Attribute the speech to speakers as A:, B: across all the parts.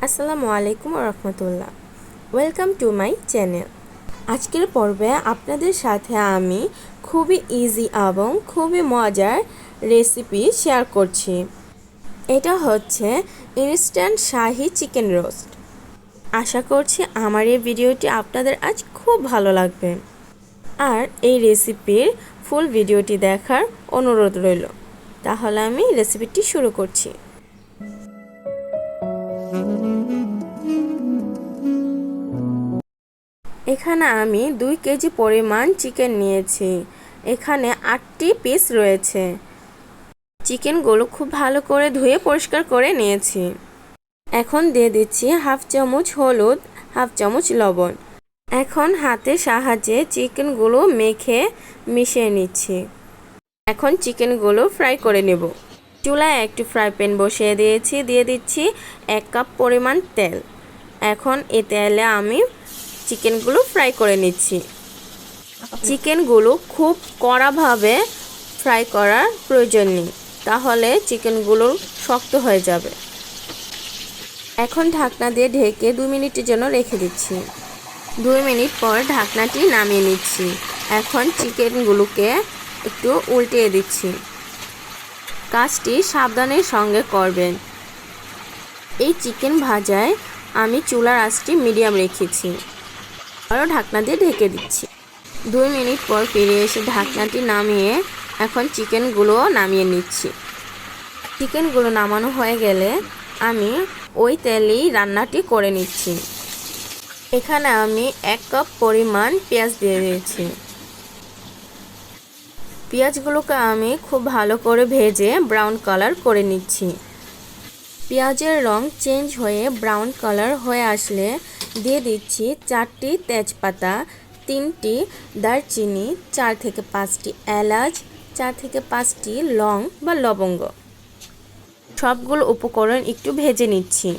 A: আসসালামু আলাইকুম রহমতুল্লাহ। Welcome to my channel. আজকের পর্বে আপনাদের সাথে আমি খুবই ইজি এবং খুবই মজার রেসিপি শেয়ার করছি। এটা হচ্ছে ইনস্ট্যান্ট শাহি চিকেন রোস্ট। আশা করছি আমার এই ভিডিওটি আপনাদের আজ খুব ভালো লাগবে। আর এই রেসিপির ফুল ভিডিওটি দেখার অনুরোধ রইল। তাহলে আমি রেসিপিটি শুরু করছি। এখানে আমি 2 কেজি পরিমাণ চিকেন নিয়েছি। এখানে 8টি পিস রয়েছে। চিকেনগুলো খুব ভালো করে ধুয়ে পরিষ্কার করে নিয়েছি। এখন দিয়ে দিচ্ছি হাফ চামচ হলুদ, হাফ চামচ লবণ। এখন হাতের সাহায্যে চিকেনগুলো মেখে মিশিয়ে নিচ্ছি। এখন চিকেনগুলো ফ্রাই করে নেব। চুলায় একটি ফ্রাই প্যান বসিয়ে দিয়েছি। দিয়ে দিচ্ছি 1 কাপ পরিমাণ তেল। এখন এই তেলে আমি চিকেনগুলো ফ্রাই করে নিচ্ছি। চিকেনগুলো খুব কড়াভাবে ফ্রাই করার প্রয়োজন নেই, তাহলে চিকেনগুলো শক্ত হয়ে যাবে। এখন ঢাকনা দিয়ে ঢেকে 2 মিনিটের জন্য রেখে দিচ্ছি। 2 মিনিট পর ঢাকনাটি নামিয়ে নিচ্ছি। এখন চিকেনগুলোকে একটু উল্টিয়ে দিচ্ছি। কাজটি সাবধানের সঙ্গে করবেন। এই চিকেন ভাজায় আমি চুলার আঁচটি মিডিয়াম রেখেছি। আরও ঢাকনা দিয়ে ঢেকে দিচ্ছি। 2 মিনিট পর ফিরে এসে ঢাকনাটি নামিয়ে এখন চিকেনগুলো নামিয়ে নিচ্ছি। চিকেনগুলো নামানো হয়ে গেলে আমি ওই তেলেই রান্নাটি করে নিচ্ছি। এখানে আমি 1 কাপ পরিমাণ পেঁয়াজ দিয়ে দিয়েছি। পেঁয়াজগুলোকে আমি খুব ভালো করে ভেজে ব্রাউন কালার করে নিচ্ছি। পেঁয়াজের রং চেঞ্জ হয়ে ব্রাউন কালার হয়ে আসলে দিয়ে দিচ্ছি 4টি তেজপাতা, 3টি দারচিনি, 4 থেকে 5টি এলাচ, 4 থেকে 5টি লং বা লবঙ্গ। সবগুলো উপকরণ একটু ভেজে নিচ্ছি।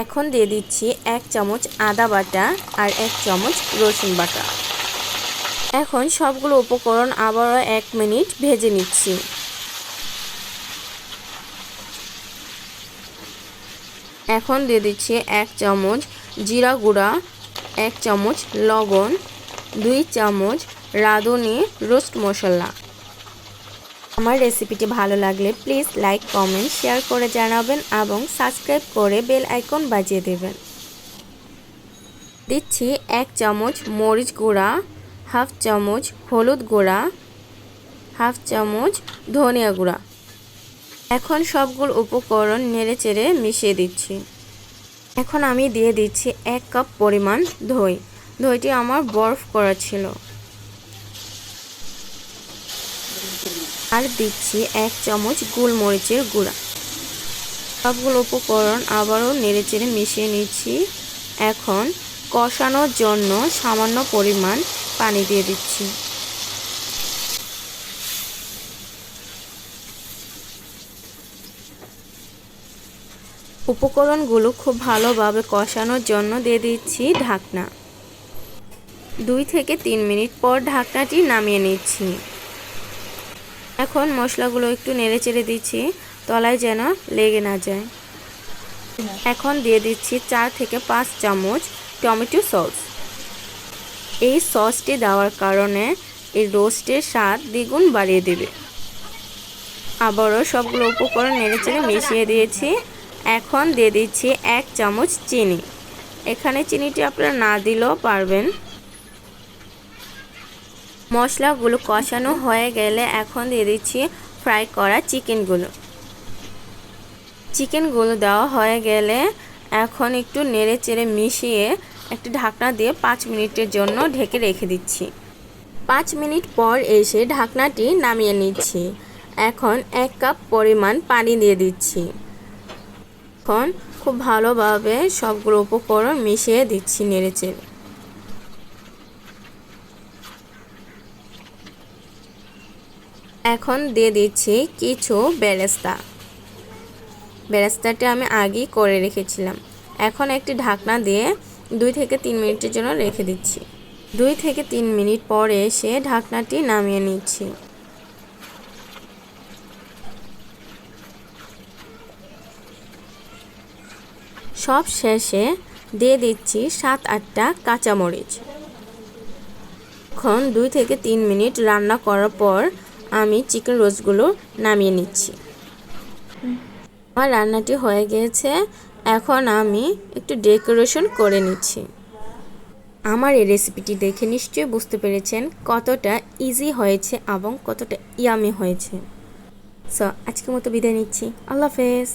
A: এখন দিয়ে দিচ্ছি 1 চামচ আদা বাটা আর 1 চামচ রসুন বাটা। এখন সবগুলো উপকরণ আবারও 1 মিনিট ভেজে নিচ্ছি। এখন দিয়ে দিচ্ছি 1 চামচ জিরা গুঁড়া, 1 চামচ লবণ, 2 চামচ রাঁধুনি রোস্ট মশলা। আমার রেসিপিটি ভালো লাগলে প্লিজ লাইক, কমেন্ট, শেয়ার করে জানাবেন এবং সাবস্ক্রাইব করে বেল আইকন বাজিয়ে দেবেন। দিচ্ছি 1 চামচ মরিচ গুঁড়া, হাফ চামচ হলুদ গুঁড়া, হাফ চামচ ধনিয়া গুঁড়া। এখন সবগুলো উপকরণ নেড়েচেড়ে মিশিয়ে দিচ্ছি। এখন আমি দিয়ে দিচ্ছি 1 কাপ পরিমাণ দই। দইটি আমার বরফ করা ছিল। আর দিচ্ছি 1 চামচ গোলমরিচের গুঁড়া। সবগুলো উপকরণ আবারও নেড়েচেড়ে মিশিয়ে নিচ্ছি। এখন কষানোর জন্য সামান্য পরিমাণ পানি দিয়ে দিচ্ছি। উপকরণগুলো খুব ভালোভাবে কষানোর জন্য দিয়ে দিচ্ছি ঢাকনা। 2 থেকে 3 মিনিট পর ঢাকনাটি নামিয়ে নিচ্ছি। এখন মশলাগুলো একটু নেড়েচেড়ে দিচ্ছি, তলায় যেন লেগে না যায়। এখন দিয়ে দিচ্ছি 4 থেকে 5 চামচ টমেটো সস। এই সসটি দেওয়ার কারণে এই রোস্টের স্বাদ দ্বিগুণ বাড়িয়ে দেবে। আবারও সবগুলো উপকরণ নেড়েচেড়ে মিশিয়ে দিয়েছি। এখন দিয়ে দিচ্ছি 1 চামচ চিনি। এখানে চিনিটি আপনারা না দিলেও পারবেন। মশলাগুলো কষানো হয়ে গেলে এখন দিয়ে দিচ্ছি ফ্রাই করা চিকেনগুলো দেওয়া হয়ে গেলে এখন একটু নেড়েচেড়ে মিশিয়ে একটা ঢাকনা দিয়ে 5 মিনিটের জন্য ঢেকে রেখে দিচ্ছি। 5 মিনিট পর এসে ঢাকনাটি নামিয়ে নিচ্ছি। এখন 1 কাপ পরিমাণ পানি দিয়ে দিচ্ছি। এখন খুব ভালোভাবে সবগুলো উপকরণ মিশিয়ে দিচ্ছি নেড়েচেড়ে। এখন দিয়ে দিচ্ছি কিছু বেরেস্তাটি আমি আগেই করে রেখেছিলাম। এখন একটি ঢাকনা দিয়ে 2 থেকে 3 মিনিটের জন্য রেখে দিচ্ছি। 2 থেকে 3 মিনিট পরে এসে ঢাকনাটি নামিয়ে নিচ্ছি। সব শেষে দিয়ে দিচ্ছি 7-8টা কাঁচামরিচ। এখন 2 থেকে 3 মিনিট রান্না করার পর আমি চিকেন রোস্টগুলো নামিয়ে নিচ্ছি। আমার রান্নাটি হয়ে গিয়েছে, এখন আমি একটু ডেকোরেশন করে নিচ্ছি। আমার এই রেসিপিটি দেখে নিশ্চয়ই বুঝতে পেরেছেন কতটা ইজি হয়েছে এবং কতটা ইয়ামি হয়েছে। সো আজকের মতো বিদায় নিচ্ছি। আল্লাহ হাফেজ।